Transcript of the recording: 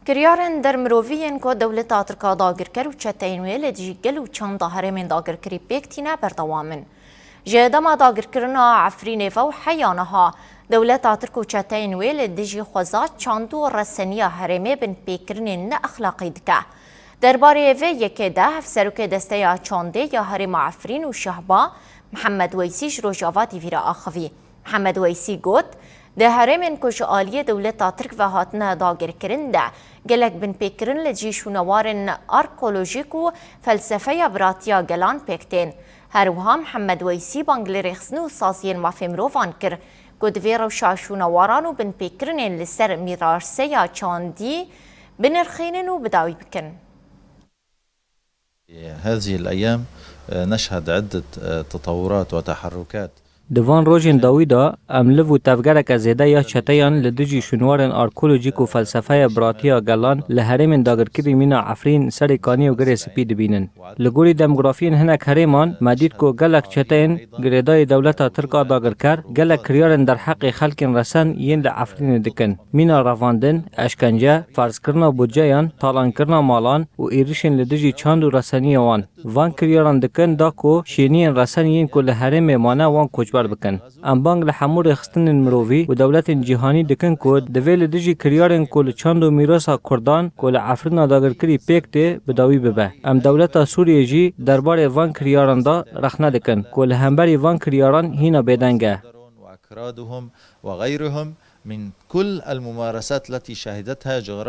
كريارن در مروفين کو دولتا ترکا داگر کر و چتین ویل دیگل و چند هرمین داگر کری پیکتینا بردوامن. جدما داگر کرنا عفرین و حیانها دولتا ترکو چتین ویل دیجی خوزا چندو رسنیا هرمه بن پیکرن نه اخلاقی دکه. درباره وی یکی ده افسروک دسته یا چانده یا هرم عفرین و شهبا محمد ویسیش روجاواتی ویرا آخوی. محمد ویسی گوت ده هرمین کش آلیه دولتا ترک و هاتنه داگر کرنده گلک بن پیکرن لجیشونوارن آرکولوژیک و فلسفه براتیا گلان پیکتین. هروها محمد ویسی بانگل رخصنو سازین مفهم روان کر گودویر و شاشونوارانو بن پیکرن لسر میرارسه یا چاندی بنرخینن و بداوی بکن. هذه الأيام نشهد عدة تطورات وتحركات. دوان روژن داویدا املو و تفگرک زیده یا چتیان لدجی شنوارن آرکولوژیک و فلسفه براتیا گلان لهرمن داگرکری مینا عفرین سرکانی و گره سپید بینن. لگوری دموگرافین هنک هرمان مدید کو گلک چتین گردای دولتا ترکا داگرکر گلک کریارن در حق خلکن رسن ین لعفرین دکن. مینا رواندن، اشکنجه، فرض کرنا بودجهان، تالان کرنا مالان و ایرشن لدجی چاند و رسنی وان. وان کریارن دکن دا کو شینین رسن ین کو لهرم مانه وان کجبر بکن. ام بانگ لحمور خستن مروی و دولت جهانی دکن کو دویل دجی کریارن کو چاند و میراث کردان کو لعفرین داگرکری پیکته بداوی ببه. ام دولت سوریه جی دربار وان کریارن دا رخنه دکن کو لهمبری وان کریارن هینا بدنگه. وأكرادهم وغيرهم من كل الممارسات التي شهدتها جغرافيا